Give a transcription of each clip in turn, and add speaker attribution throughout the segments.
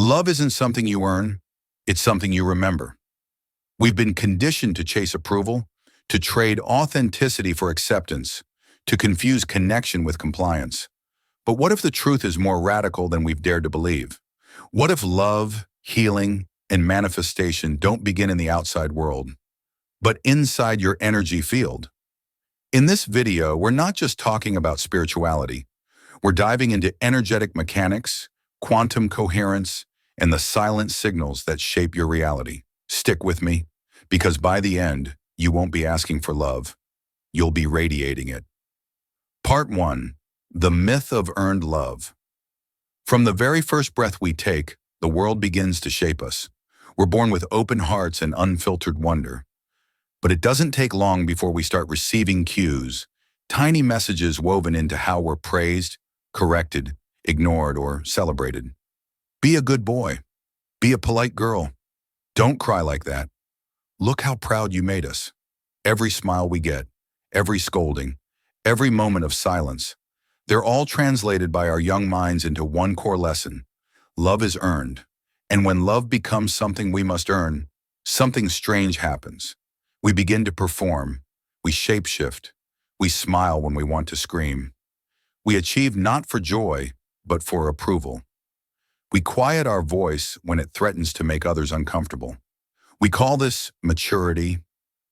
Speaker 1: Love isn't something you earn, it's something you remember. We've been conditioned to chase approval, to trade authenticity for acceptance, to confuse connection with compliance. But what if the truth is more radical than we've dared to believe? What if love, healing, and manifestation don't begin in the outside world, but inside your energy field? In this video, we're not just talking about spirituality. We're diving into energetic mechanics, quantum coherence, and the silent signals that shape your reality. Stick with me, because by the end, you won't be asking for love. You'll be radiating it. Part 1. The myth of earned love. From the very first breath we take, the world begins to shape us. We're born with open hearts and unfiltered wonder. But it doesn't take long before we start receiving cues, tiny messages woven into how we're praised, corrected, ignored, or celebrated. Be a good boy. Be a polite girl. Don't cry like that. Look how proud you made us. Every smile we get, every scolding, every moment of silence, they're all translated by our young minds into one core lesson. Love is earned. And when love becomes something we must earn, something strange happens. We begin to perform. We shapeshift. We smile when we want to scream. We achieve not for joy, but for approval. We quiet our voice when it threatens to make others uncomfortable. We call this maturity.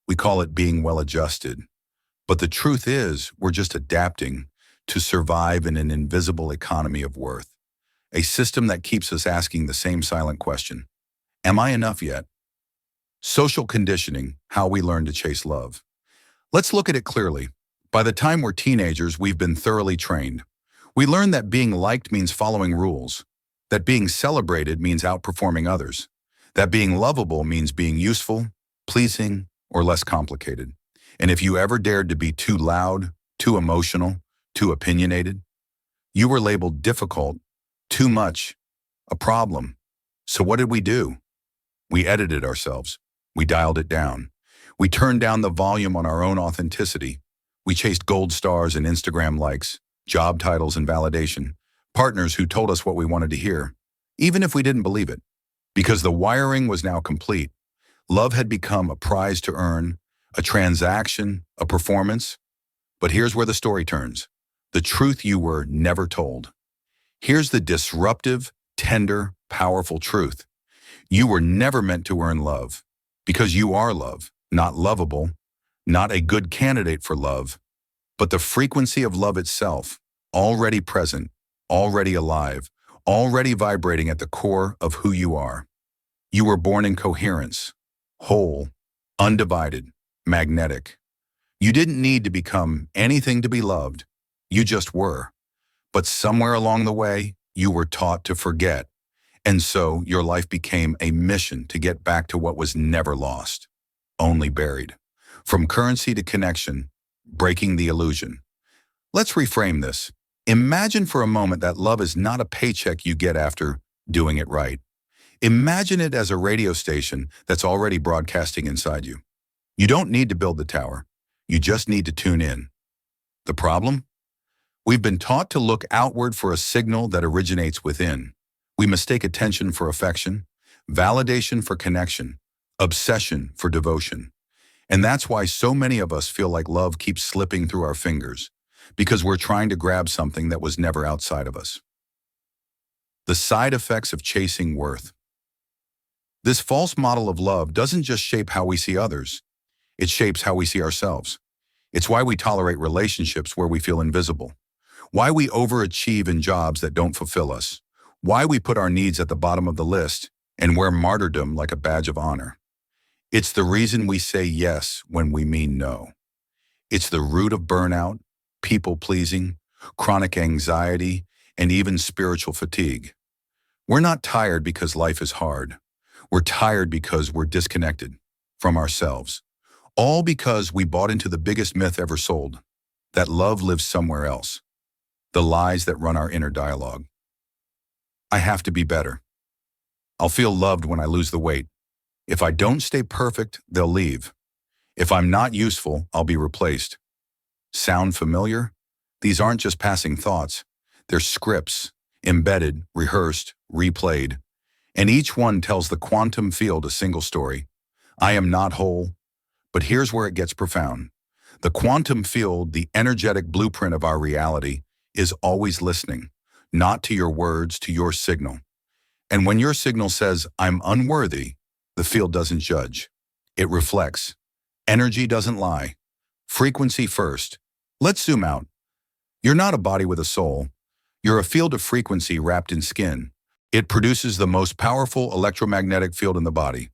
Speaker 1: We call it being well-adjusted. But the truth is, we're just adapting to survive in an invisible economy of worth, a system that keeps us asking the same silent question: am I enough yet? Social conditioning, how we learn to chase love. Let's look at it clearly. By the time we're teenagers, we've been thoroughly trained. We learn that being liked means following rules, that being celebrated means outperforming others, that being lovable means being useful, pleasing, or less complicated. And if you ever dared to be too loud, too emotional, too opinionated, you were labeled difficult, too much, a problem. So what did we do? We edited ourselves. We dialed it down. We turned down the volume on our own authenticity. We chased gold stars and Instagram likes, job titles and validation, partners who told us what we wanted to hear, even if we didn't believe it. Because the wiring was now complete. Love had become a prize to earn, a transaction, a performance. But here's where the story turns. The truth you were never told. Here's the disruptive, tender, powerful truth. You were never meant to earn love, because you are love, not lovable, not a good candidate for love, but the frequency of love itself, already present, already alive, already vibrating at the core of who you are. You were born in coherence, whole, undivided, magnetic. You didn't need to become anything to be loved. You just were. But somewhere along the way, you were taught to forget. And so your life became a mission to get back to what was never lost, only buried. From currency to connection, breaking the illusion. Let's reframe this. Imagine for a moment that love is not a paycheck you get after doing it right. Imagine it as a radio station that's already broadcasting inside you. You don't need to build the tower. You just need to tune in. The problem? We've been taught to look outward for a signal that originates within. We mistake attention for affection, validation for connection, obsession for devotion. And that's why so many of us feel like love keeps slipping through our fingers, because we're trying to grab something that was never outside of us. The side effects of chasing worth. This false model of love doesn't just shape how we see others, it shapes how we see ourselves. It's why we tolerate relationships where we feel invisible, why we overachieve in jobs that don't fulfill us, why we put our needs at the bottom of the list and wear martyrdom like a badge of honor. It's the reason we say yes when we mean no. It's the root of burnout, people-pleasing, chronic anxiety, and even spiritual fatigue. We're not tired because life is hard. We're tired because we're disconnected from ourselves. All because we bought into the biggest myth ever sold, that love lives somewhere else. The lies that run our inner dialogue. I have to be better. I'll feel loved when I lose the weight. If I don't stay perfect, they'll leave. If I'm not useful, I'll be replaced. Sound familiar? These aren't just passing thoughts. They're scripts, embedded, rehearsed, replayed. And each one tells the quantum field a single story. I am not whole, but here's where it gets profound. The quantum field, the energetic blueprint of our reality, is always listening, not to your words, to your signal. And when your signal says, I'm unworthy, the field doesn't judge. It reflects. Energy doesn't lie. Frequency first. Let's zoom out. You're not a body with a soul. You're a field of frequency wrapped in skin. It produces the most powerful electromagnetic field in the body,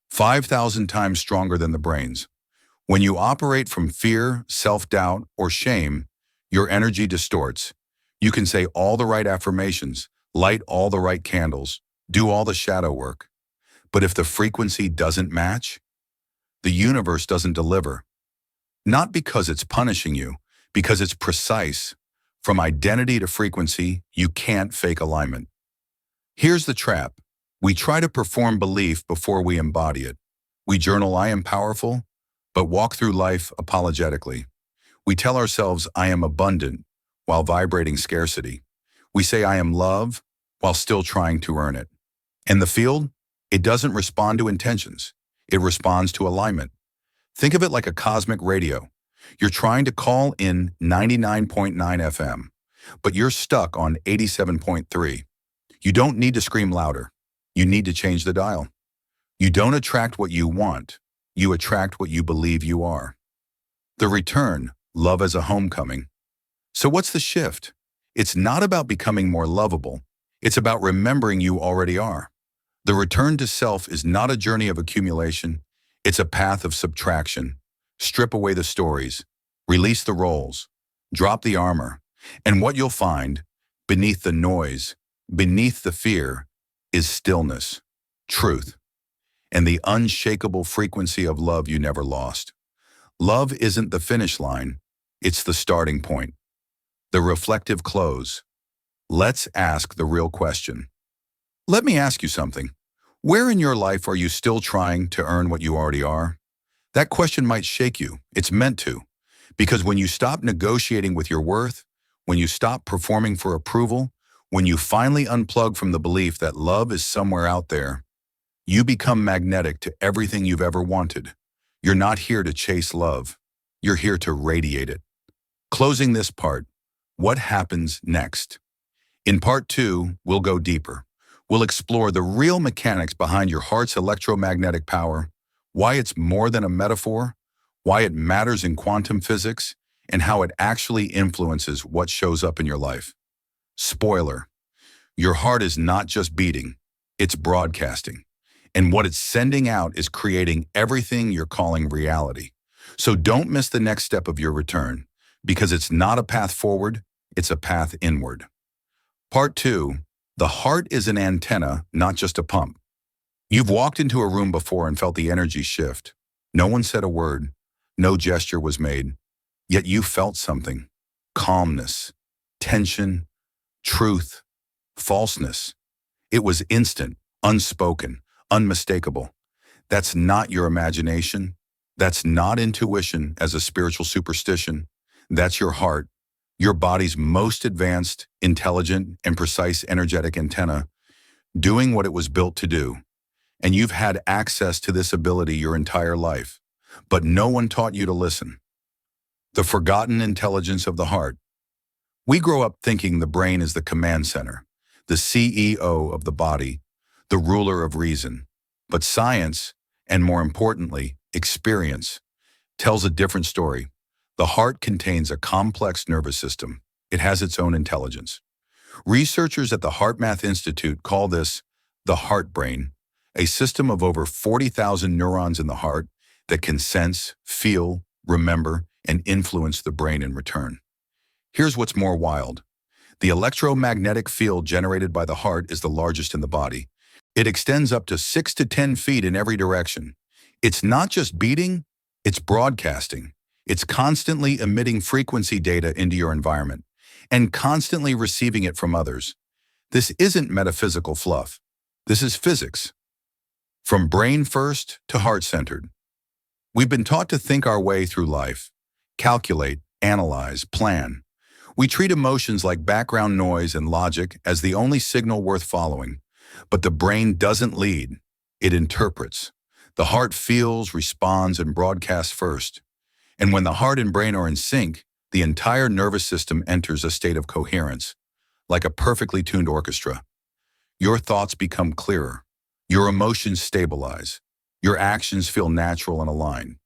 Speaker 1: 5,000 times stronger than the brain's. When you operate from fear, self-doubt, or shame, your energy distorts. You can say all the right affirmations, light all the right candles, do all the shadow work. But if the frequency doesn't match, the universe doesn't deliver. Not because it's punishing you, because it's precise. From identity to frequency, you can't fake alignment. Here's the trap. We try to perform belief before we embody it. We journal, I am powerful, but walk through life apologetically. We tell ourselves, I am abundant, while vibrating scarcity. We say, I am love, while still trying to earn it. And the field? It doesn't respond to intentions. It responds to alignment. Think of it like a cosmic radio. You're trying to call in 99.9 FM, but you're stuck on 87.3. You don't need to scream louder. You need to change the dial. You don't attract what you want. You attract what you believe you are. The return, love as a homecoming. So what's the shift? It's not about becoming more lovable. It's about remembering you already are. The return to self is not a journey of accumulation. It's a path of subtraction. Strip away the stories, release the roles, drop the armor, and what you'll find, beneath the noise, beneath the fear, is stillness, truth, and the unshakable frequency of love you never lost. Love isn't the finish line, it's the starting point, the reflective close. Let's ask the real question. Let me ask you something. Where in your life are you still trying to earn what you already are? That question might shake you. It's meant to. Because when you stop negotiating with your worth, when you stop performing for approval, when you finally unplug from the belief that love is somewhere out there, you become magnetic to everything you've ever wanted. You're not here to chase love. You're here to radiate it. Closing this part, what happens next? In part 2, we'll go deeper. We'll explore the real mechanics behind your heart's electromagnetic power, why it's more than a metaphor, why it matters in quantum physics, and how it actually influences what shows up in your life. Spoiler, your heart is not just beating, it's broadcasting. And what it's sending out is creating everything you're calling reality. So don't miss the next step of your return, because it's not a path forward, it's a path inward. Part 2, the heart is an antenna, not just a pump. You've walked into a room before and felt the energy shift. No one said a word, no gesture was made, yet you felt something. Calmness, tension, truth, falseness. It was instant, unspoken, unmistakable. That's not your imagination. That's not intuition as a spiritual superstition. That's your heart, your body's most advanced, intelligent, and precise energetic antenna, doing what it was built to do. And you've had access to this ability your entire life, but no one taught you to listen. The forgotten intelligence of the heart. We grow up thinking the brain is the command center, the CEO of the body, the ruler of reason. But science, and more importantly, experience, tells a different story. The heart contains a complex nervous system. It has its own intelligence. Researchers at the HeartMath Institute call this the heart brain, a system of over 40,000 neurons in the heart that can sense, feel, remember, and influence the brain in return. Here's what's more wild. The electromagnetic field generated by the heart is the largest in the body. It extends up to 6 to 10 feet in every direction. It's not just beating, it's broadcasting. It's constantly emitting frequency data into your environment and constantly receiving it from others. This isn't metaphysical fluff. This is physics. From brain first to heart-centered. We've been taught to think our way through life, calculate, analyze, plan. We treat emotions like background noise and logic as the only signal worth following. But the brain doesn't lead, it interprets. The heart feels, responds, and broadcasts first. And when the heart and brain are in sync, the entire nervous system enters a state of coherence, like a perfectly tuned orchestra. Your thoughts become clearer. Your emotions stabilize. Your actions feel natural and aligned.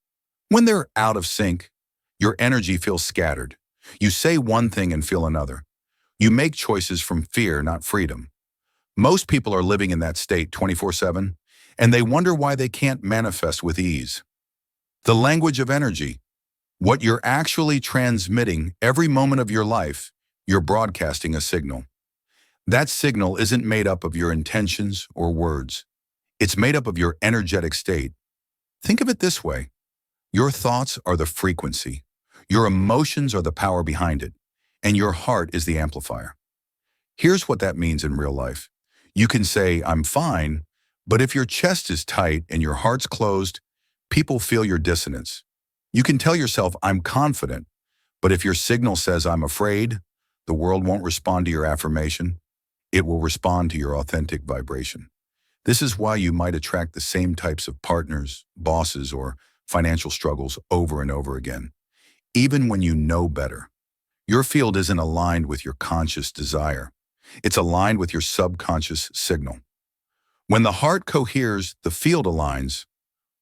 Speaker 1: When they're out of sync, your energy feels scattered. You say one thing and feel another. You make choices from fear, not freedom. Most people are living in that state 24/7, and they wonder why they can't manifest with ease. The language of energy, what you're actually transmitting every moment of your life, you're broadcasting a signal. That signal isn't made up of your intentions or words. It's made up of your energetic state. Think of it this way. Your thoughts are the frequency. Your emotions are the power behind it. And your heart is the amplifier. Here's what that means in real life. You can say, I'm fine, but if your chest is tight and your heart's closed, people feel your dissonance. You can tell yourself, I'm confident, but if your signal says, I'm afraid, the world won't respond to your affirmation. It will respond to your authentic vibration. This is why you might attract the same types of partners, bosses, or financial struggles over and over again, even when you know better. Your field isn't aligned with your conscious desire. It's aligned with your subconscious signal. When the heart coheres, the field aligns.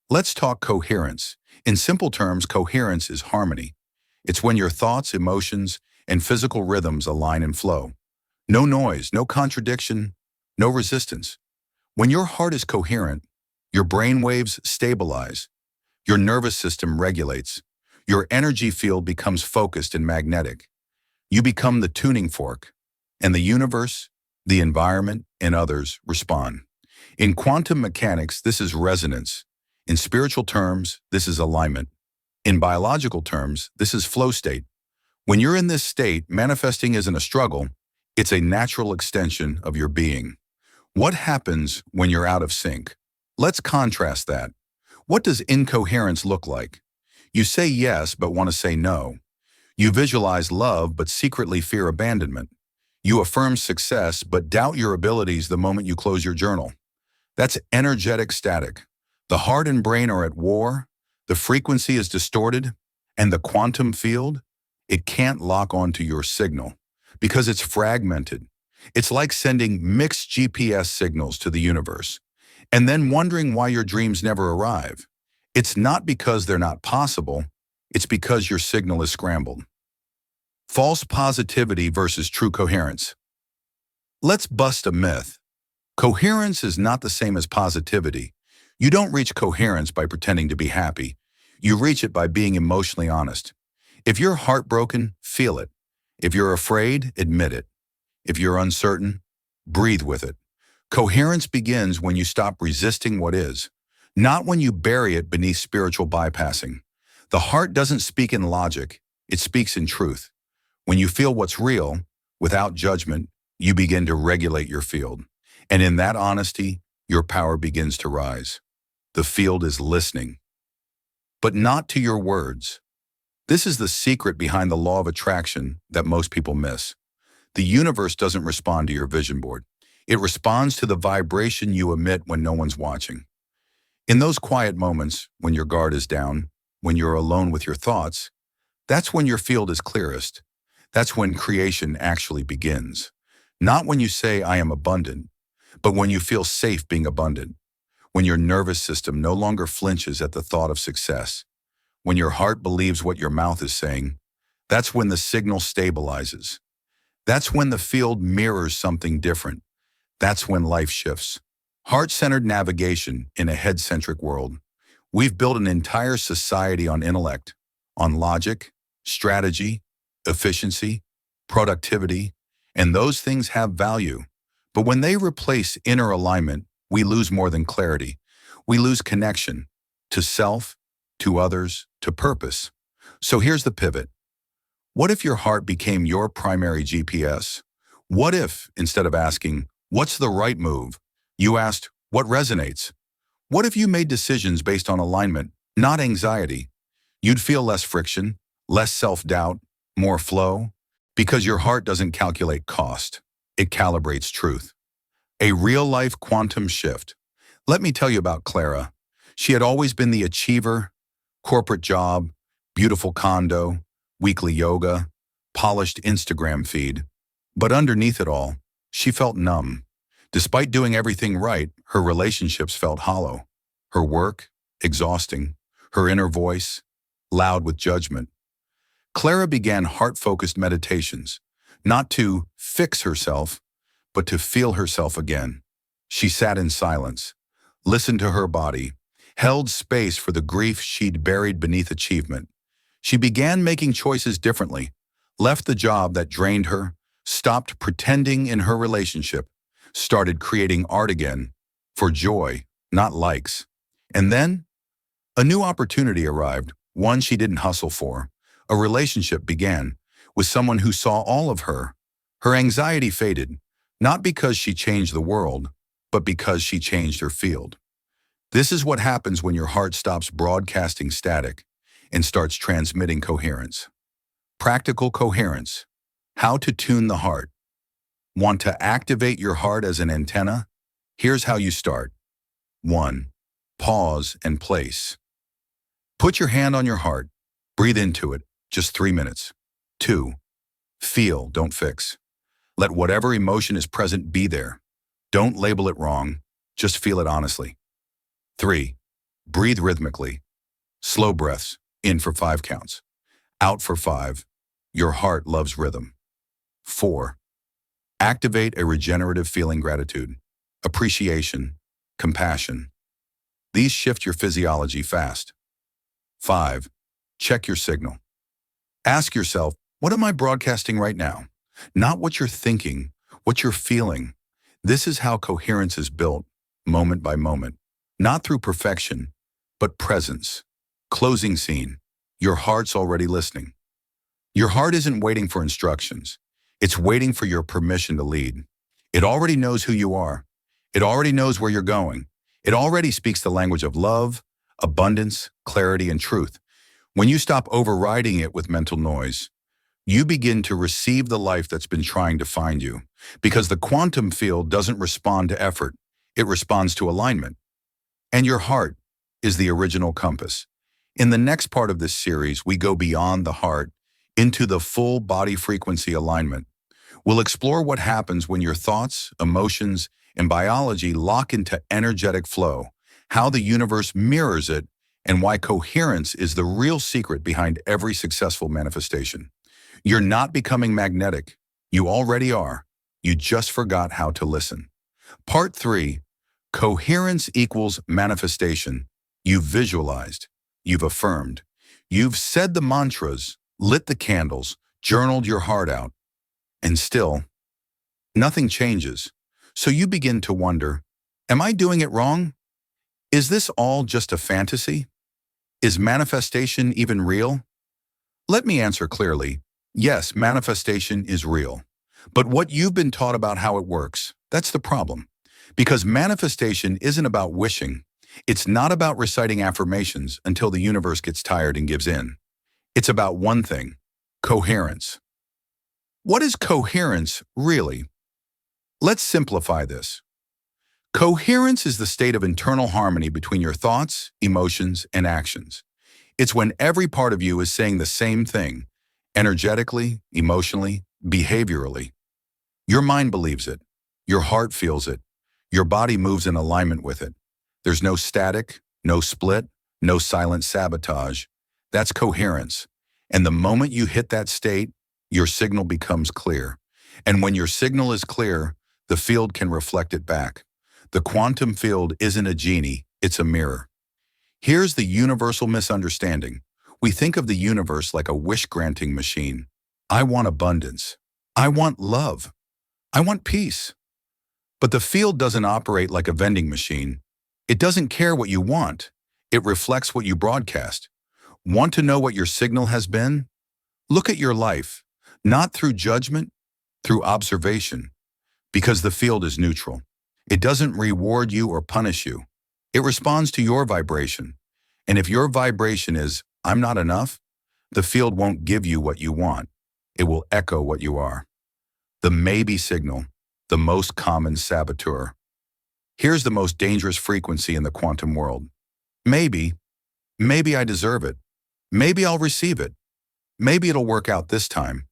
Speaker 1: Let's talk coherence. In simple terms, coherence is harmony. It's when your thoughts, emotions, and physical rhythms align and flow. No noise, no contradiction, no resistance. When your heart is coherent, your brain waves stabilize, your nervous system regulates, your energy field becomes focused and magnetic. You become the tuning fork, and the universe, the environment, and others respond. In quantum mechanics, this is resonance. In spiritual terms, this is alignment. In biological terms, this is flow state. When you're in this state, manifesting isn't a struggle, it's a natural extension of your being. What happens when you're out of sync? Let's contrast that. What does incoherence look like? You say yes, but want to say no. You visualize love, but secretly fear abandonment. You affirm success, but doubt your abilities the moment you close your journal. That's energetic static. The heart and brain are at war, the frequency is distorted, and the quantum field, it can't lock onto your signal because it's fragmented. It's like sending mixed GPS signals to the universe and then wondering why your dreams never arrive. It's not because they're not possible, it's because your signal is scrambled. False positivity versus true coherence. Let's bust a myth. Coherence is not the same as positivity. You don't reach coherence by pretending to be happy. You reach it by being emotionally honest. If you're heartbroken, feel it. If you're afraid, admit it. If you're uncertain, breathe with it. Coherence begins when you stop resisting what is, not when you bury it beneath spiritual bypassing. The heart doesn't speak in logic, it speaks in truth. When you feel what's real, without judgment, you begin to regulate your field. And in that honesty, your power begins to rise. The field is listening, but not to your words. This is the secret behind the law of attraction that most people miss. The universe doesn't respond to your vision board. It responds to the vibration you emit when no one's watching. In those quiet moments, when your guard is down, when you're alone with your thoughts, that's when your field is clearest. That's when creation actually begins. Not when you say, I am abundant, but when you feel safe being abundant. When your nervous system no longer flinches at the thought of success. When your heart believes what your mouth is saying, that's when the signal stabilizes. That's when the field mirrors something different. That's when life shifts. Heart-centered navigation in a head-centric world. We've built an entire society on intellect, on logic, strategy, efficiency, productivity, and those things have value. But when they replace inner alignment, we lose more than clarity. We lose connection to self, to others, to purpose. So here's the pivot. What if your heart became your primary GPS? What if, instead of asking, what's the right move, you asked, what resonates? What if you made decisions based on alignment, not anxiety? You'd feel less friction, less self-doubt, more flow, because your heart doesn't calculate cost. It calibrates truth. A real-life quantum shift. Let me tell you about Clara. She had always been the achiever, corporate job, beautiful condo, weekly yoga, polished Instagram feed. But underneath it all, she felt numb. Despite doing everything right, her relationships felt hollow. Her work, exhausting. Her inner voice, loud with judgment. Clara began heart-focused meditations, not to fix herself, but to feel herself again. She sat in silence, listened to her body, held space for the grief she'd buried beneath achievement. She began making choices differently, left the job that drained her, stopped pretending in her relationship, started creating art again, for joy, not likes. And then, a new opportunity arrived, one she didn't hustle for. A relationship began with someone who saw all of her. Her anxiety faded, not because she changed the world, but because she changed her field. This is what happens when your heart stops broadcasting static and starts transmitting coherence. Practical coherence. How to tune the heart. Want to activate your heart as an antenna? Here's how you start. 1. Pause and place. Put your hand on your heart. Breathe into it, just 3 minutes. 2. Feel, don't fix. Let whatever emotion is present be there. Don't label it wrong, just feel it honestly. 3. Breathe rhythmically. Slow breaths, in for 5 counts. Out for 5. Your heart loves rhythm. 4. Activate a regenerative feeling gratitude, appreciation, compassion. These shift your physiology fast. 5. Check your signal. Ask yourself, what am I broadcasting right now? Not what you're thinking, what you're feeling. This is how coherence is built, moment by moment. Not through perfection, but presence. Closing scene. Your heart's already listening. Your heart isn't waiting for instructions. It's waiting for your permission to lead. It already knows who you are. It already knows where you're going. It already speaks the language of love, abundance, clarity, and truth. When you stop overriding it with mental noise, you begin to receive the life that's been trying to find you. Because the quantum field doesn't respond to effort. It responds to alignment. And your heart is the original compass. In the next part of this series, we go beyond the heart into the full body frequency alignment. We'll explore what happens when your thoughts, emotions, and biology lock into energetic flow, how the universe mirrors it, and why coherence is the real secret behind every successful manifestation. You're not becoming magnetic. You already are. You just forgot how to listen. Part 3, coherence equals manifestation. You've visualized. You've affirmed. You've said the mantras, lit the candles, journaled your heart out. And still, nothing changes. So you begin to wonder, am I doing it wrong? Is this all just a fantasy? Is manifestation even real? Let me answer clearly. Yes, manifestation is real. But what you've been taught about how it works, that's the problem. Because manifestation isn't about wishing. It's not about reciting affirmations until the universe gets tired and gives in. It's about one thing, coherence. What is coherence really? Let's simplify this. Coherence is the state of internal harmony between your thoughts, emotions, and actions. It's when every part of you is saying the same thing, energetically, emotionally, behaviorally. Your mind believes it. Your heart feels it. Your body moves in alignment with it. There's no static, no split, no silent sabotage. That's coherence. And the moment you hit that state, your signal becomes clear. And when your signal is clear, the field can reflect it back. The quantum field isn't a genie, it's a mirror. Here's the universal misunderstanding. We think of the universe like a wish-granting machine. I want abundance. I want love. I want peace. But the field doesn't operate like a vending machine. It doesn't care what you want. It reflects what you broadcast. Want to know what your signal has been? Look at your life, not through judgment, through observation. Because the field is neutral. It doesn't reward you or punish you. It responds to your vibration. And if your vibration is, I'm not enough, the field won't give you what you want. It will echo what you are. The maybe signal. the most common saboteur. Here's the most dangerous frequency in the quantum world. Maybe, maybe I deserve it. Maybe I'll receive it. Maybe it'll work out this time.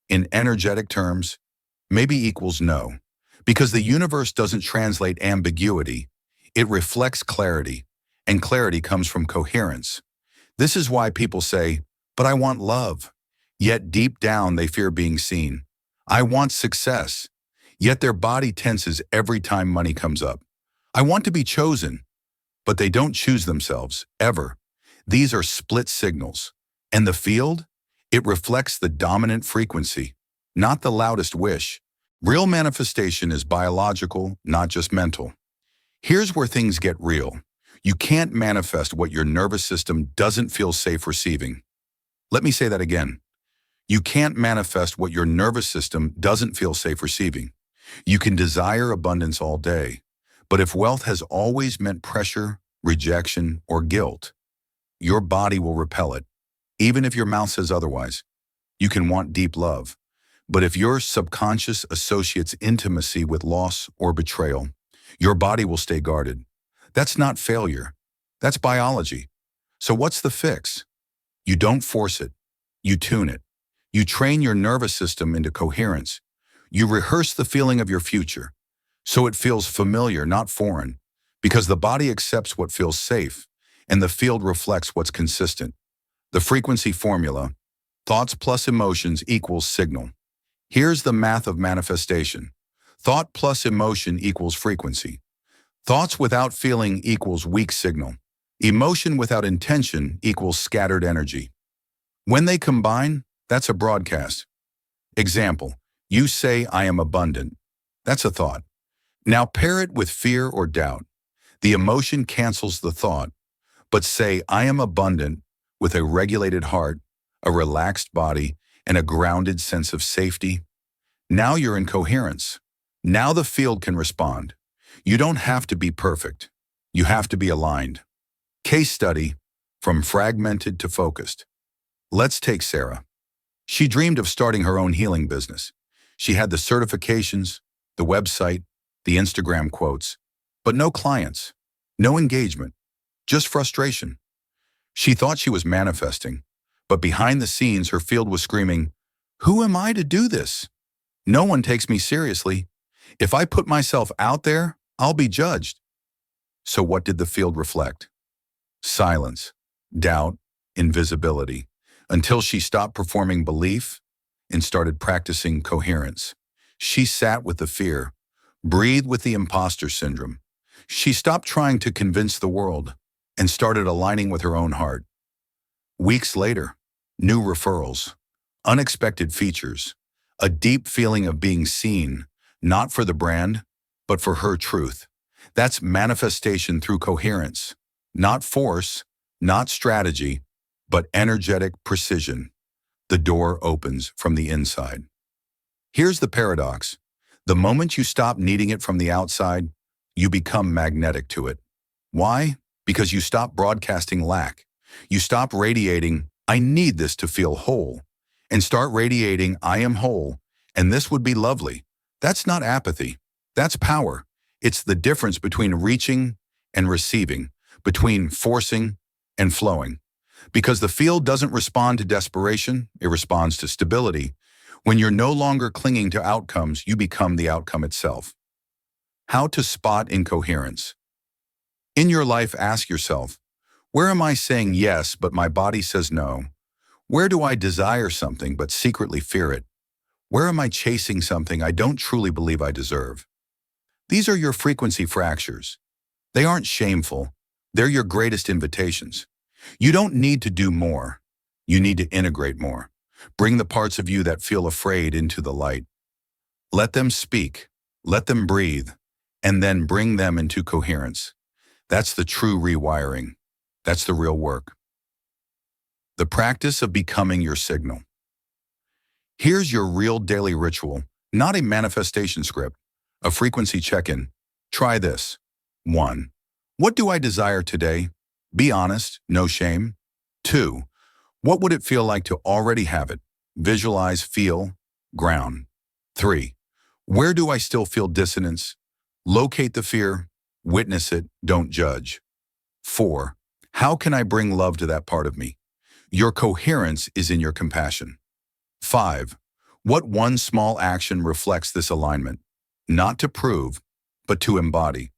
Speaker 1: In energetic terms, maybe equals no. Because the universe doesn't translate ambiguity, it reflects clarity, and clarity comes from coherence. This is why people say, but I want love. Yet deep down they fear being seen. I want success. Yet their body tenses every time money comes up. I want to be chosen, but they don't choose themselves, ever. These are split signals. And the field? It reflects the dominant frequency, not the loudest wish. Real manifestation is biological, not just mental. Here's where things get real. You can't manifest what your nervous system doesn't feel safe receiving. Let me say that again. You can't manifest what your nervous system doesn't feel safe receiving. You can desire abundance all day, but if wealth has always meant pressure, rejection, or guilt, your body will repel it, even if your mouth says otherwise. You can want deep love, but if your subconscious associates intimacy with loss or betrayal, your body will stay guarded. That's not failure. That's biology. So what's the fix? You don't force it. You tune it. You train your nervous system into coherence. You rehearse the feeling of your future, so it feels familiar, not foreign, because the body accepts what feels safe, and the field reflects what's consistent. The frequency formula, thoughts plus emotions equals signal. Here's the math of manifestation. Thought plus emotion equals frequency. Thoughts without feeling equals weak signal. Emotion without intention equals scattered energy. When they combine, that's a broadcast. Example, you say, I am abundant. That's a thought. Now pair it with fear or doubt. The emotion cancels the thought, but say, I am abundant with a regulated heart, a relaxed body, and a grounded sense of safety. Now you're in coherence. Now the field can respond. You don't have to be perfect. You have to be aligned. Case study, from fragmented to focused. Let's take Sarah. She dreamed of starting her own healing business. She had the certifications, the website, the Instagram quotes, but no clients, no engagement, just frustration. She thought she was manifesting, but behind the scenes her field was screaming, who am I to do this? No one takes me seriously. If I put myself out there, I'll be judged. So what did the field reflect? Silence, doubt, invisibility, until she stopped performing belief and started practicing coherence. She sat with the fear, breathed with the imposter syndrome. She stopped trying to convince the world and started aligning with her own heart. Weeks later, new referrals, unexpected features, a deep feeling of being seen, not for the brand, but for her truth. That's manifestation through coherence, not force, not strategy, but energetic precision. The door opens from the inside. Here's the paradox. The moment you stop needing it from the outside, you become magnetic to it. Why? Because you stop broadcasting lack. You stop radiating, I need this to feel whole, and start radiating, I am whole, and this would be lovely. That's not apathy. That's power. It's the difference between reaching and receiving, between forcing and flowing. Because the field doesn't respond to desperation, it responds to stability. When you're no longer clinging to outcomes, you become the outcome itself. How to spot incoherence. In your life, ask yourself, where am I saying yes, but my body says no? Where do I desire something, but secretly fear it? Where am I chasing something I don't truly believe I deserve? These are your frequency fractures. They aren't shameful. They're your greatest invitations. You don't need to do more. You need to integrate more. Bring the parts of you that feel afraid into the light. Let them speak. Let them breathe. And then bring them into coherence. That's the true rewiring. That's the real work. The practice of becoming your signal. Here's your real daily ritual, not a manifestation script, a frequency check-in. Try this. 1. What do I desire today? Be honest, no shame. 2. What would it feel like to already have it? Visualize, feel, ground. 3. Where do I still feel dissonance? Locate the fear, witness it, don't judge. 4. How can I bring love to that part of me? Your coherence is in your compassion. 5. What one small action reflects this alignment? Not to prove, but to embody.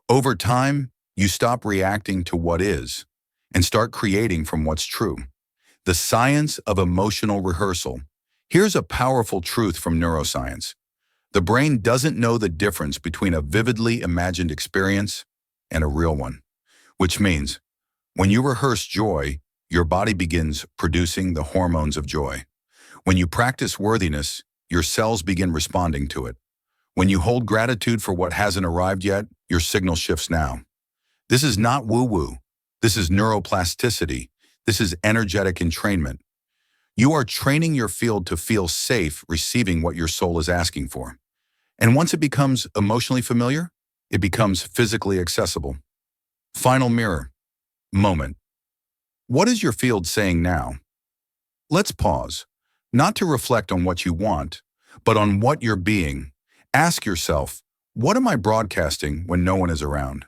Speaker 1: Over time, you stop reacting to what is and start creating from what's true. The science of emotional rehearsal. Here's a powerful truth from neuroscience. The brain doesn't know the difference between a vividly imagined experience and a real one, which means when you rehearse joy, your body begins producing the hormones of joy. When you practice worthiness, your cells begin responding to it. When you hold gratitude for what hasn't arrived yet, your signal shifts now. This is not woo-woo. This is neuroplasticity. This is energetic entrainment. You are training your field to feel safe receiving what your soul is asking for. And once it becomes emotionally familiar, it becomes physically accessible. Final mirror moment. What is your field saying now? Let's pause, not to reflect on what you want, but on what you're being. Ask yourself, what am I broadcasting when no one is around?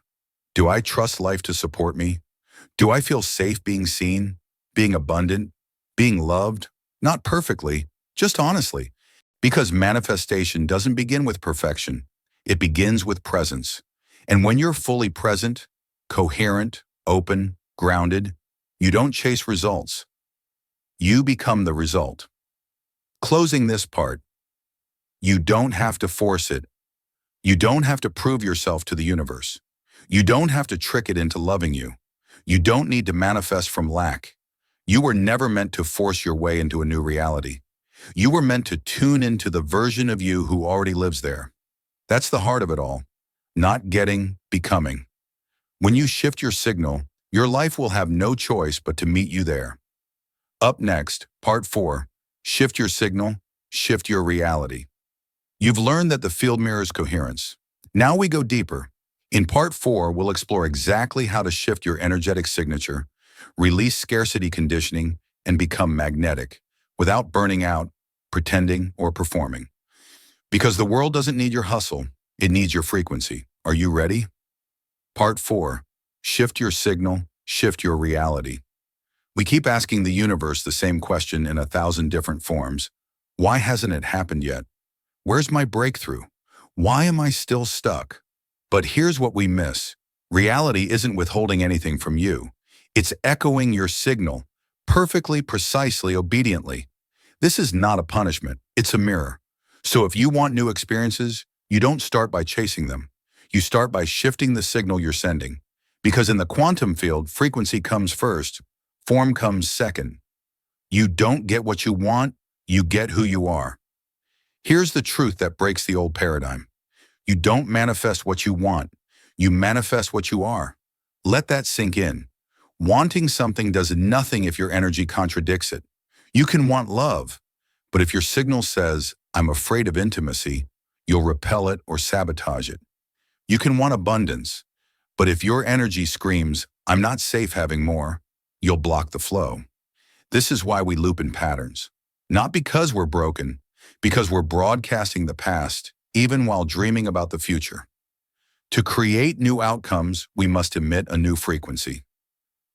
Speaker 1: Do I trust life to support me? Do I feel safe being seen, being abundant, being loved? Not perfectly, just honestly. Because manifestation doesn't begin with perfection. It begins with presence. And when you're fully present, coherent, open, grounded, you don't chase results. You become the result. Closing this part, you don't have to force it. You don't have to prove yourself to the universe. You don't have to trick it into loving you. You don't need to manifest from lack. You were never meant to force your way into a new reality. You were meant to tune into the version of you who already lives there. That's the heart of it all. Not getting, becoming. When you shift your signal, your life will have no choice but to meet you there. Up next, part 4, shift your signal, shift your reality. You've learned that the field mirrors coherence. Now we go deeper. In part 4, we'll explore exactly how to shift your energetic signature, release scarcity conditioning, and become magnetic without burning out, pretending, or performing. Because the world doesn't need your hustle, it needs your frequency. Are you ready? Part 4, shift your signal, shift your reality. We keep asking the universe the same question in 1,000 different forms. Why hasn't it happened yet? Where's my breakthrough? Why am I still stuck? But here's what we miss. Reality isn't withholding anything from you. It's echoing your signal, perfectly, precisely, obediently. This is not a punishment, it's a mirror. So if you want new experiences, you don't start by chasing them. You start by shifting the signal you're sending. Because in the quantum field, frequency comes first, form comes second. You don't get what you want, you get who you are. Here's the truth that breaks the old paradigm. You don't manifest what you want, you manifest what you are. Let that sink in. Wanting something does nothing if your energy contradicts it. You can want love, but if your signal says, I'm afraid of intimacy, you'll repel it or sabotage it. You can want abundance, but if your energy screams, I'm not safe having more, you'll block the flow. This is why we loop in patterns. Not because we're broken, because we're broadcasting the past, even while dreaming about the future. To create new outcomes, we must emit a new frequency.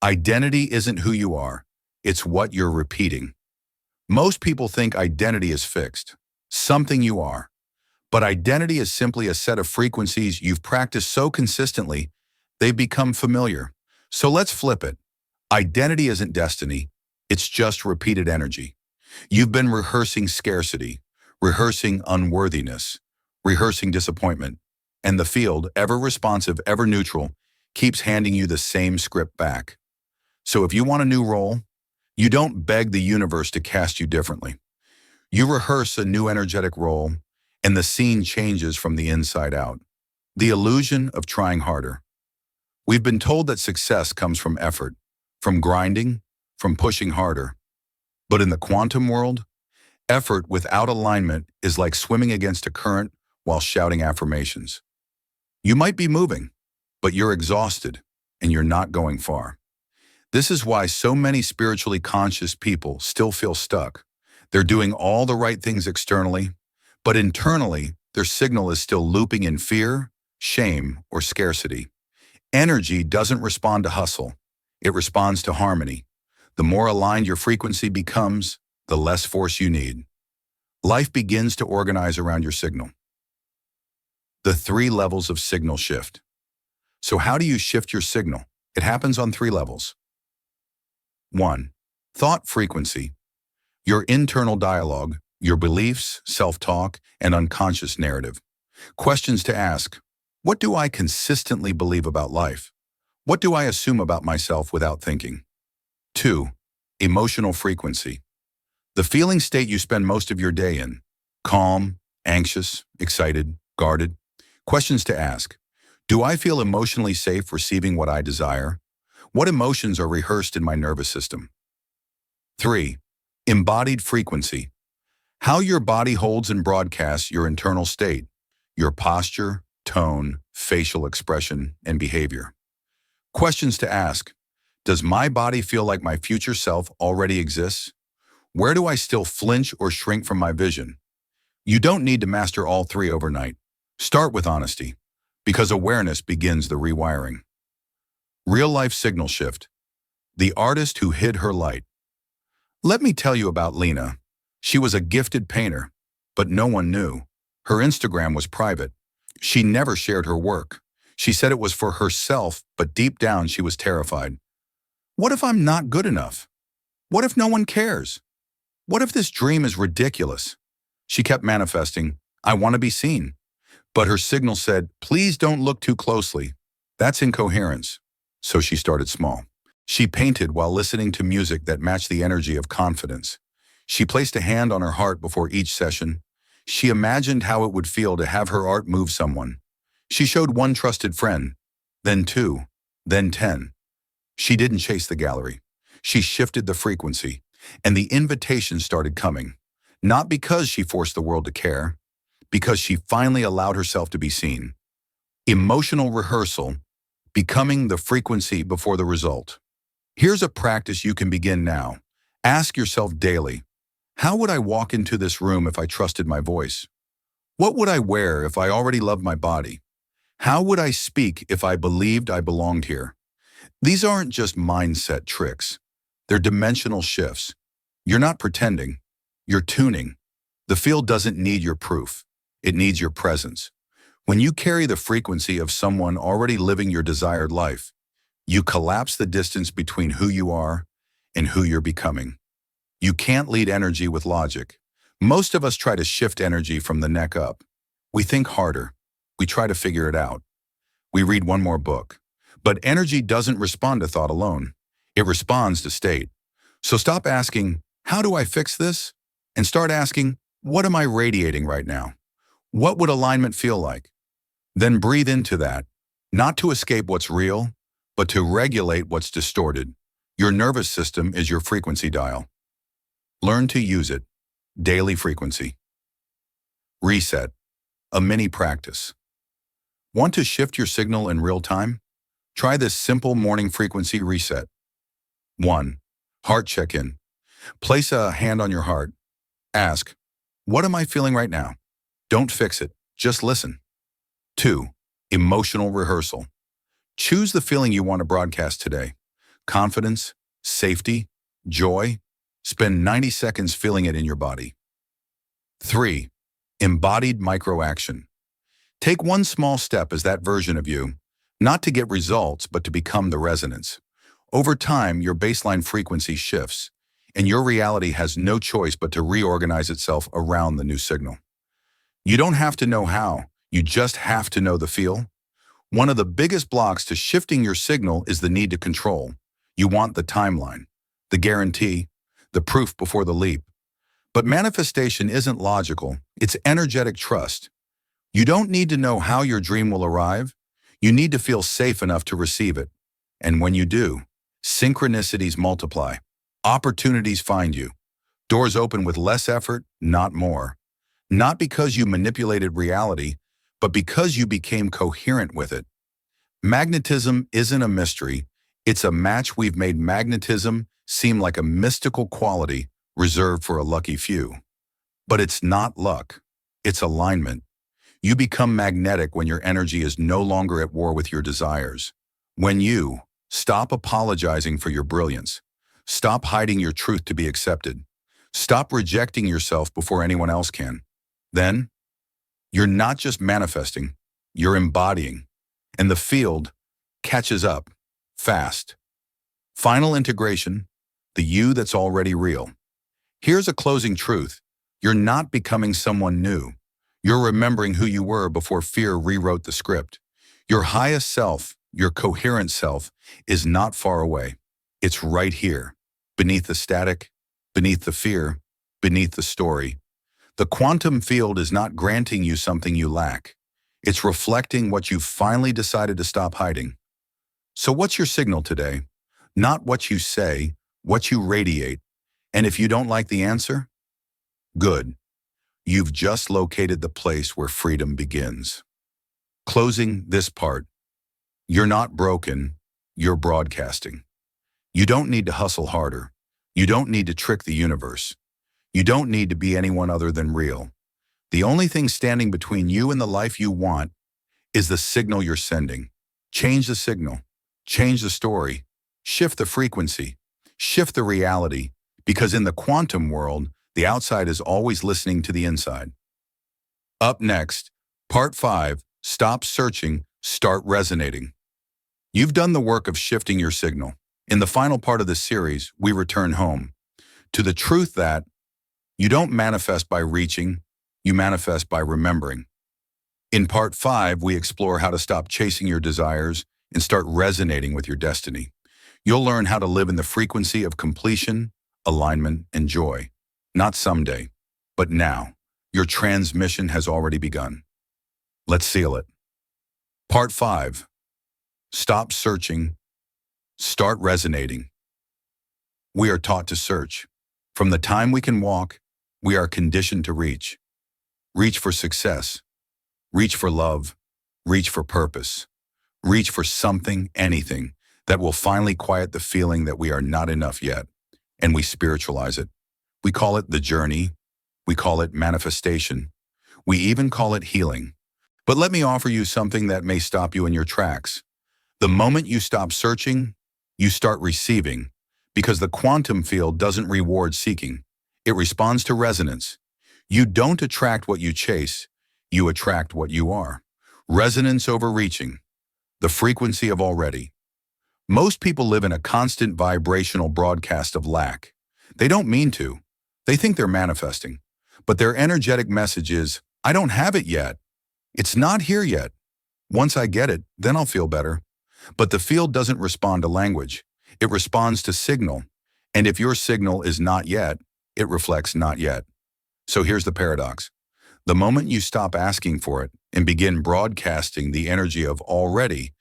Speaker 1: Identity isn't who you are, it's what you're repeating. Most people think identity is fixed, something you are. But identity is simply a set of frequencies you've practiced so consistently, they've become familiar. So let's flip it. Identity isn't destiny, it's just repeated energy. You've been rehearsing scarcity, rehearsing unworthiness, rehearsing disappointment, and the field, ever responsive, ever neutral, keeps handing you the same script back. So if you want a new role, you don't beg the universe to cast you differently. You rehearse a new energetic role, and the scene changes from the inside out. The illusion of trying harder. We've been told that success comes from effort, from grinding, from pushing harder. But in the quantum world, effort without alignment is like swimming against a current while shouting affirmations. You might be moving, but you're exhausted and you're not going far. This is why so many spiritually conscious people still feel stuck. They're doing all the right things externally, but internally, their signal is still looping in fear, shame, or scarcity. Energy doesn't respond to hustle. It responds to harmony. The more aligned your frequency becomes, the less force you need. Life begins to organize around your signal. The 3 levels of signal shift. So how do you shift your signal? It happens on 3 levels. 1. Thought frequency. Your internal dialogue, your beliefs, self-talk, and unconscious narrative. Questions to ask. What do I consistently believe about life? What do I assume about myself without thinking? 2. Emotional frequency. The feeling state you spend most of your day in. Calm, anxious, excited, guarded. Questions to ask. Do I feel emotionally safe receiving what I desire? What emotions are rehearsed in my nervous system? 3. Embodied frequency. How your body holds and broadcasts your internal state, your posture, tone, facial expression, and behavior. Questions to ask. Does my body feel like my future self already exists? Where do I still flinch or shrink from my vision? You don't need to master all 3 overnight. Start with honesty, because awareness begins the rewiring. Real-life signal shift. The artist who hid her light. Let me tell you about Lena. She was a gifted painter, but no one knew. Her Instagram was private. She never shared her work. She said it was for herself, but deep down she was terrified. What if I'm not good enough? What if no one cares? What if this dream is ridiculous? She kept manifesting, I want to be seen. But her signal said, please don't look too closely. That's incoherence. So she started small. She painted while listening to music that matched the energy of confidence. She placed a hand on her heart before each session. She imagined how it would feel to have her art move someone. She showed 1 trusted friend, then 2, then 10. She didn't chase the gallery. She shifted the frequency, and the invitations started coming. Not because she forced the world to care, because she finally allowed herself to be seen. Emotional rehearsal, becoming the frequency before the result. Here's a practice you can begin now. Ask yourself daily, how would I walk into this room if I trusted my voice? What would I wear if I already loved my body? How would I speak if I believed I belonged here? These aren't just mindset tricks. They're dimensional shifts. You're not pretending. You're tuning. The field doesn't need your proof. It needs your presence. When you carry the frequency of someone already living your desired life, you collapse the distance between who you are and who you're becoming. You can't lead energy with logic. Most of us try to shift energy from the neck up. We think harder. We try to figure it out. We read 1 more book. But energy doesn't respond to thought alone. It responds to state. So stop asking, how do I fix this? And start asking, what am I radiating right now? What would alignment feel like? Then breathe into that, not to escape what's real, but to regulate what's distorted. Your nervous system is your frequency dial. Learn to use it. Daily frequency. Reset. A mini practice. Want to shift your signal in real time? Try this simple morning frequency reset. 1. Heart check-in. Place a hand on your heart. Ask, what am I feeling right now? Don't fix it, just listen. 2. Emotional rehearsal. Choose the feeling you want to broadcast today. Confidence, safety, joy. Spend 90 seconds feeling it in your body. 3. Embodied micro-action. Take 1 small step as that version of you, not to get results, but to become the resonance. Over time, your baseline frequency shifts, and your reality has no choice but to reorganize itself around the new signal. You don't have to know how, you just have to know the feel. One of the biggest blocks to shifting your signal is the need to control. You want the timeline, the guarantee, the proof before the leap. But manifestation isn't logical, it's energetic trust. You don't need to know how your dream will arrive. You need to feel safe enough to receive it. And when you do, synchronicities multiply. Opportunities find you. Doors open with less effort, not more. Not because you manipulated reality, but because you became coherent with it. Magnetism isn't a mystery. It's a match. We've made magnetism seem like a mystical quality reserved for a lucky few. But it's not luck. It's alignment. You become magnetic when your energy is no longer at war with your desires. When you stop apologizing for your brilliance, stop hiding your truth to be accepted, stop rejecting yourself before anyone else can, then you're not just manifesting, you're embodying, and the field catches up fast. Final integration, the you that's already real. Here's a closing truth. You're not becoming someone new. You're remembering who you were before fear rewrote the script. Your highest self, your coherent self, is not far away. It's right here, beneath the static, beneath the fear, beneath the story. The quantum field is not granting you something you lack. It's reflecting what you've finally decided to stop hiding. So what's your signal today? Not what you say, what you radiate. And if you don't like the answer, good. You've just located the place where freedom begins. Closing this part. You're not broken, you're broadcasting. You don't need to hustle harder. You don't need to trick the universe. You don't need to be anyone other than real. The only thing standing between you and the life you want is the signal you're sending. Change the signal. Change the story. Shift the frequency. Shift the reality. Because in the quantum world, the outside is always listening to the inside. Up next, Part 5, Stop Searching, Start Resonating. You've done the work of shifting your signal. In the final part of this series, we return home to the truth that you don't manifest by reaching, you manifest by remembering. In Part 5, we explore how to stop chasing your desires and start resonating with your destiny. You'll learn how to live in the frequency of completion, alignment, and joy. Not someday, but now. Your transmission has already begun. Let's seal it. Part 5. Stop searching. Start resonating. We are taught to search. From the time we can walk, we are conditioned to reach. Reach for success. Reach for love. Reach for purpose. Reach for something, anything, that will finally quiet the feeling that we are not enough yet. And we spiritualize it. We call it the journey. We call it manifestation. We even call it healing. But let me offer you something that may stop you in your tracks. The moment you stop searching, you start receiving, because the quantum field doesn't reward seeking. It responds to resonance. You don't attract what you chase, you attract what you are. Resonance over reaching, the frequency of already. Most people live in a constant vibrational broadcast of lack. They don't mean to. They think they're manifesting. But their energetic message is, I don't have it yet. It's not here yet. Once I get it, then I'll feel better. But the field doesn't respond to language. It responds to signal. And if your signal is not yet, it reflects not yet. So here's the paradox. The moment you stop asking for it and begin broadcasting the energy of already,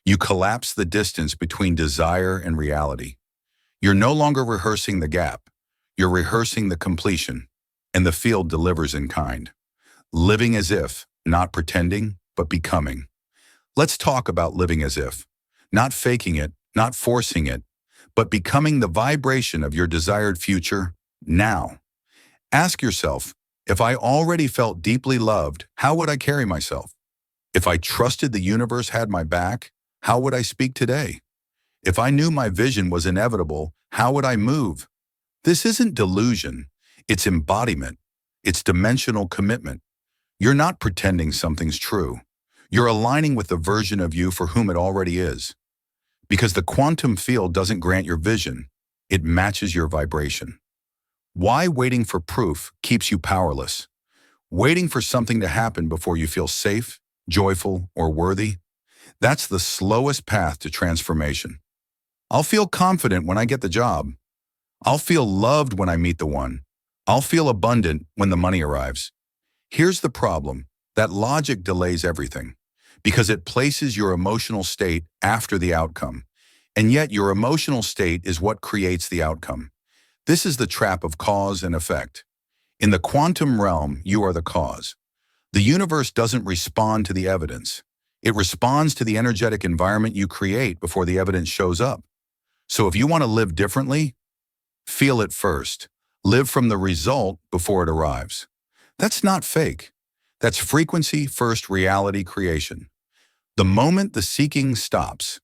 Speaker 1: you collapse the distance between desire and reality. You're no longer rehearsing the gap. You're rehearsing the completion, and the field delivers in kind. Living as if, not pretending, but becoming. Let's talk about living as if. Not faking it, not forcing it, but becoming the vibration of your desired future now. Ask yourself, if I already felt deeply loved, how would I carry myself? If I trusted the universe had my back, how would I speak today? If I knew my vision was inevitable, how would I move? This isn't delusion, it's embodiment. It's dimensional commitment. You're not pretending something's true. You're aligning with the version of you for whom it already is. Because the quantum field doesn't grant your vision, it matches your vibration. Why waiting for proof keeps you powerless? Waiting for something to happen before you feel safe, joyful, or worthy? That's the slowest path to transformation. I'll feel confident when I get the job. I'll feel loved when I meet the one. I'll feel abundant when the money arrives. Here's the problem. That logic delays everything because it places your emotional state after the outcome. And yet your emotional state is what creates the outcome. This is the trap of cause and effect. In the quantum realm, you are the cause. The universe doesn't respond to the evidence. It responds to the energetic environment you create before the evidence shows up. So if you want to live differently, feel it first. Live from the result before it arrives. That's not fake. That's frequency first reality creation. The moment the seeking stops,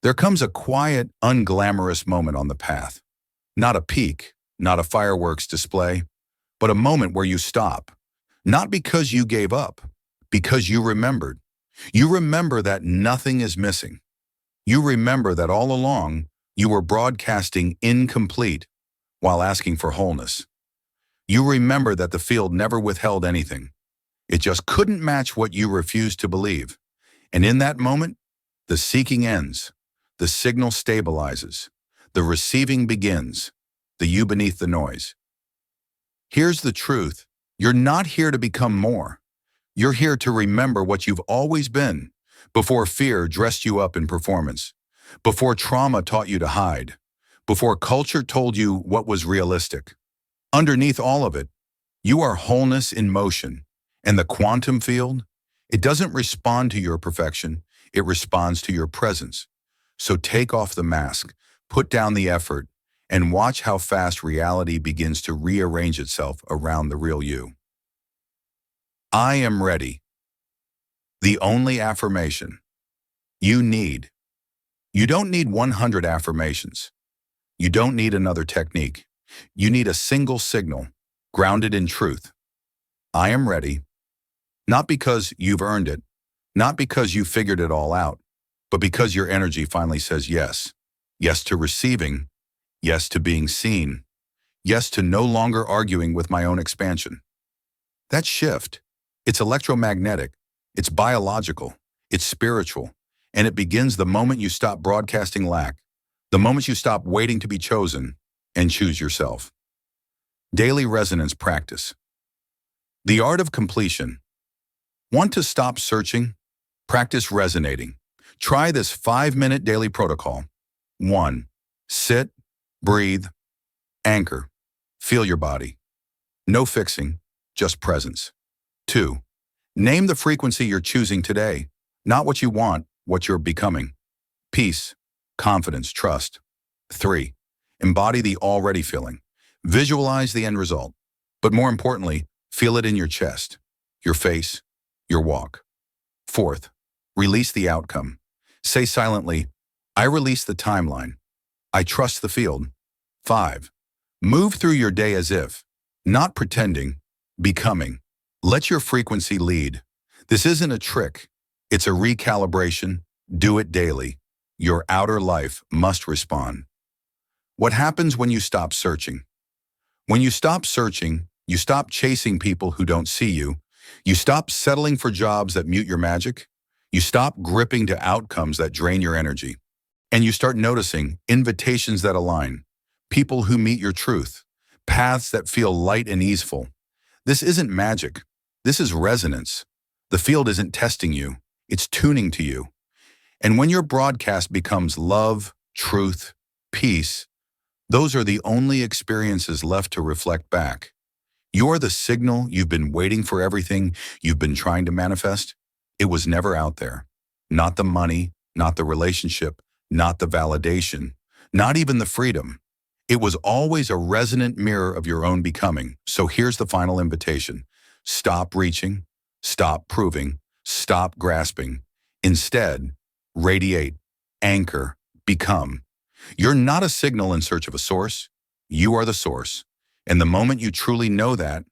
Speaker 1: there comes a quiet, unglamorous moment on the path. Not a peak, not a fireworks display, but a moment where you stop. Not because you gave up, because you remembered. You remember that nothing is missing. You remember that all along, you were broadcasting incomplete while asking for wholeness. You remember that the field never withheld anything. It just couldn't match what you refused to believe. And in that moment, the seeking ends. The signal stabilizes. The receiving begins. The you beneath the noise. Here's the truth. You're not here to become more. You're here to remember what you've always been, before fear dressed you up in performance, before trauma taught you to hide, before culture told you what was realistic. Underneath all of it, you are wholeness in motion. And the quantum field, it doesn't respond to your perfection, it responds to your presence. So take off the mask, put down the effort, and watch how fast reality begins to rearrange itself around the real you. I am ready. The only affirmation you need. You don't need 100 affirmations. You don't need another technique. You need a single signal, grounded in truth. I am ready. Not because you've earned it, not because you figured it all out, but because your energy finally says yes. Yes to receiving, yes to being seen, yes to no longer arguing with my own expansion. That shift, it's electromagnetic, it's biological, it's spiritual, and it begins the moment you stop broadcasting lack, the moment you stop waiting to be chosen and choose yourself. Daily resonance practice. The art of completion. Want to stop searching? Practice resonating. Try this 5-minute daily protocol. 1. Sit, breathe, anchor. Feel your body. No fixing, just presence. 2. Name the frequency you're choosing today, not what you want, what you're becoming. Peace, confidence, trust. 3. Embody the already feeling. Visualize the end result. But more importantly, feel it in your chest, your face, your walk. 4th, release the outcome. Say silently, I release the timeline. I trust the field. 5, move through your day as if, not pretending, becoming. Let your frequency lead. This isn't a trick. It's a recalibration. Do it daily. Your outer life must respond. What happens when you stop searching? When you stop searching, you stop chasing people who don't see you. You stop settling for jobs that mute your magic. You stop gripping to outcomes that drain your energy. And you start noticing invitations that align, people who meet your truth, paths that feel light and easeful. This isn't magic. This is resonance. The field isn't testing you. It's tuning to you. And when your broadcast becomes love, truth, peace, those are the only experiences left to reflect back. You're the signal you've been waiting for, everything you've been trying to manifest. It was never out there. Not the money, not the relationship, not the validation, not even the freedom. It was always a resonant mirror of your own becoming. So here's the final invitation. Stop reaching, stop proving, stop grasping. Instead, radiate, anchor, become. You're not a signal in search of a source. You are the source. And the moment you truly know that,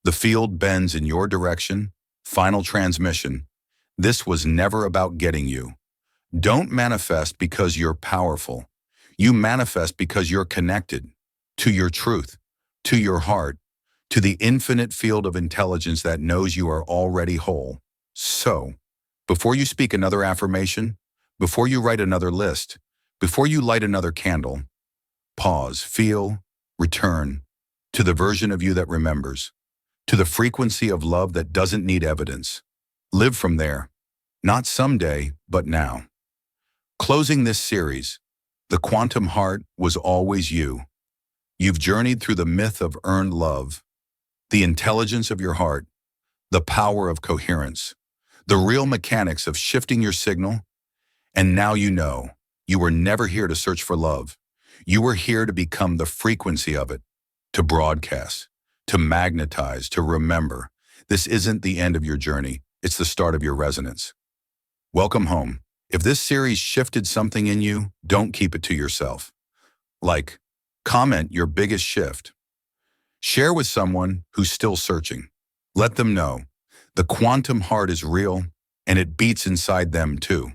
Speaker 1: the field bends in your direction. Final transmission. This was never about getting you. Don't manifest because you're powerful. You manifest because you're connected to your truth, to your heart, to the infinite field of intelligence that knows you are already whole. So, before you speak another affirmation, before you write another list, before you light another candle, pause, feel, return to the version of you that remembers, to the frequency of love that doesn't need evidence. Live from there, not someday, but now. Closing this series, the quantum heart was always you. You've journeyed through the myth of earned love, the intelligence of your heart, the power of coherence, the real mechanics of shifting your signal, and now you know you were never here to search for love. You were here to become the frequency of it, to broadcast, to magnetize, to remember. This isn't the end of your journey. It's the start of your resonance. Welcome home. If this series shifted something in you, don't keep it to yourself. Like, comment your biggest shift. Share with someone who's still searching. Let them know the quantum heart is real and it beats inside them too.